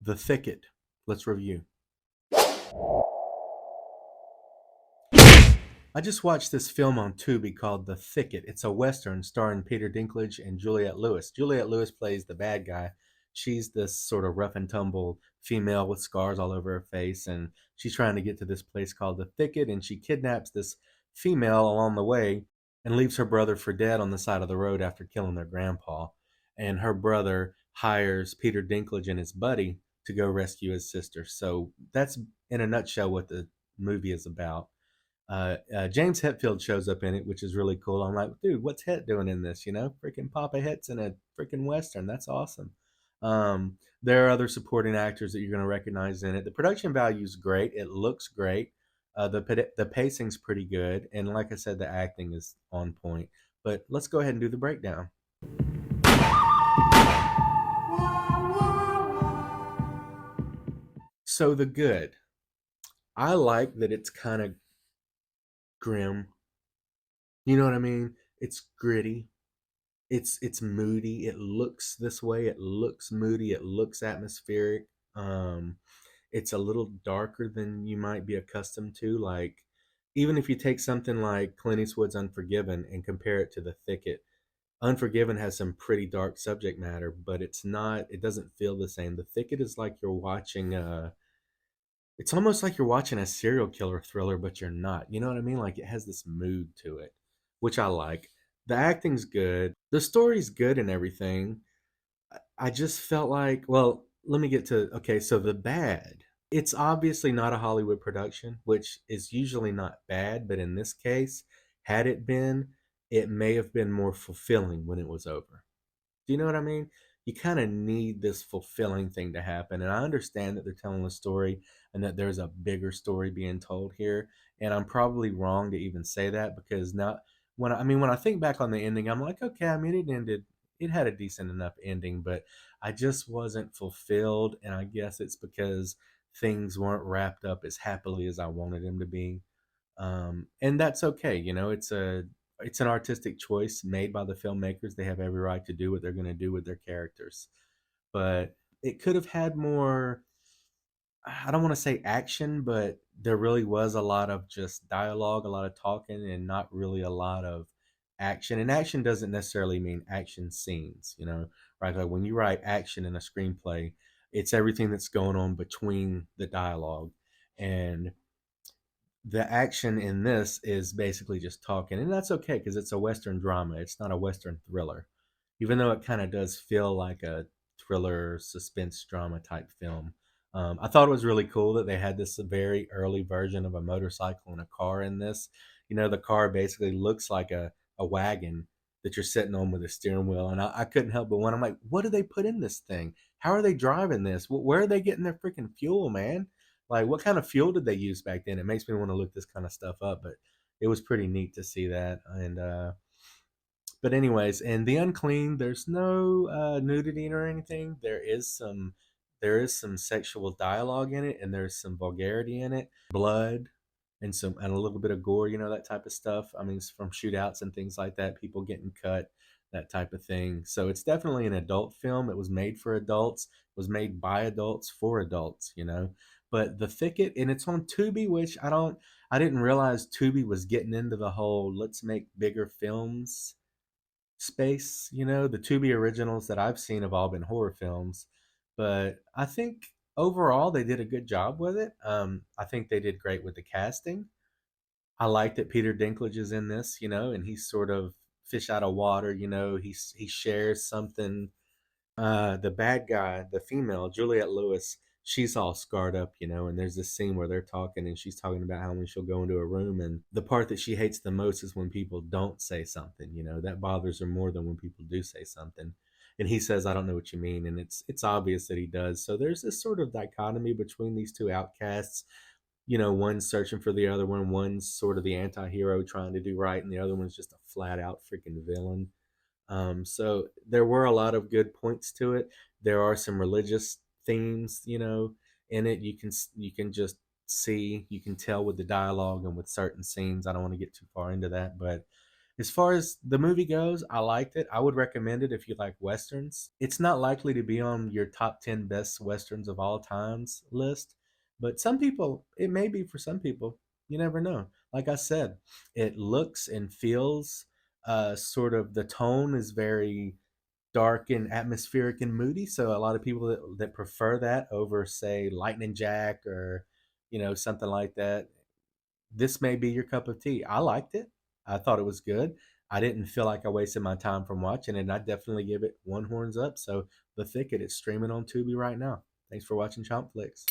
The Thicket. Let's review. I just watched this film on Tubi called The Thicket. It's a Western starring Peter Dinklage and Juliette Lewis. Juliette Lewis plays the bad guy. She's this sort of rough and tumble female with scars all over her face, and she's trying to get to this place called The Thicket, and she kidnaps this female along the way and leaves her brother for dead on the side of the road after killing their grandpa. And her brother hires Peter Dinklage and his buddy to go rescue his sister. So that's in a nutshell what the movie is about. James Hetfield shows up in it, which is really cool. I'm like, dude, what's Het doing in this? You know, freaking Papa Het's in a freaking Western. That's awesome. There are other supporting actors that you're going to recognize in it. The production value is great. It looks great. The pacing's pretty good. And like I said, the acting is on point. But let's go ahead and do the breakdown. So, the good. I like that it's kind of grim. You know what I mean? It's gritty. It's moody. It looks this way. It looks moody. It looks atmospheric. Um, it's a little darker than you might be accustomed to. Like, even if you take something like Clint Eastwood's Unforgiven and compare it to The Thicket, Unforgiven has some pretty dark subject matter, but it's not. It doesn't feel the same. The Thicket is like you're watching. It's almost like you're watching a serial killer thriller, but you're not. You know what I mean? Like it has this mood to it, which I like. The acting's good. The story's good and everything. I just felt like, well, let me get to okay, so the bad. It's obviously not a Hollywood production, which is usually not bad, but in this case, had it been, it may have been more fulfilling when it was over. Do you know what I mean? You kind of need this fulfilling thing to happen. And I understand that they're telling a story and that there's a bigger story being told here. And I'm probably wrong to even say that because now when I think back on the ending, I'm like, okay, I mean it had a decent enough ending, but I just wasn't fulfilled. And I guess it's because things weren't wrapped up as happily as I wanted them to be. And that's okay. You know, it's an artistic choice made by the filmmakers. They have every right to do what they're going to do with their characters, but it could have had more. I don't want to say action, but there really was a lot of just dialogue, a lot of talking, and not really a lot of action. And action doesn't necessarily mean action scenes, you know, right? Like when you write action in a screenplay, it's everything that's going on between the dialogue. And the action in this is basically just talking, and that's okay because it's a Western drama. It's not a Western thriller, even though it kind of does feel like a thriller suspense drama type film. I thought it was really cool that they had this very early version of a motorcycle and a car in this. You know, the car basically looks like a wagon that you're sitting on with a steering wheel. And I couldn't help but wonder, I'm like, what do they put in this thing? How are they driving this? Where are they getting their freaking fuel, man? Like, what kind of fuel did they use back then? It makes me want to look this kind of stuff up, but it was pretty neat to see that. And but anyways, in the unclean, there's no nudity or anything. There is some sexual dialogue in it, and there's some vulgarity in it, blood, and a little bit of gore. You know, that type of stuff. I mean, it's from shootouts and things like that, people getting cut, that type of thing. So it's definitely an adult film. It was made for adults. It was made by adults for adults. You know, but The Thicket, and it's on Tubi, which I didn't realize Tubi was getting into the whole let's make bigger films space. You know, the Tubi originals that I've seen have all been horror films, but I think overall they did a good job with it. I think they did great with the casting. I like that Peter Dinklage is in this, you know, and he's sort of fish out of water. You know, he shares something. The bad guy, the female, Juliette Lewis, she's all scarred up, you know, and there's this scene where they're talking and she's talking about how when she'll go into a room and the part that she hates the most is when people don't say something, you know, that bothers her more than when people do say something. And he says, I don't know what you mean. And it's obvious that he does. So there's this sort of dichotomy between these two outcasts. You know, one's searching for the other one, one's sort of the anti hero trying to do right, and the other one's just a flat out freaking villain. So there were a lot of good points to it. There are some religious themes, you know, in it. You can just see, you can tell with the dialogue and with certain scenes. I don't want to get too far into that, but As far as the movie goes, I liked it. I would recommend it if you like westerns. It's not likely to be on your top 10 best westerns of all times list, but some people, it may be for some people. You never know. Like I said, it looks and feels sort of, the tone is very dark and atmospheric and moody. So a lot of people that prefer that over, say, Lightning Jack or, something like that, this may be your cup of tea. I liked it. I thought it was good. I didn't feel like I wasted my time from watching it, and I definitely give it one horns up. So, The Thicket is streaming on Tubi right now. Thanks for watching Chomp Flicks.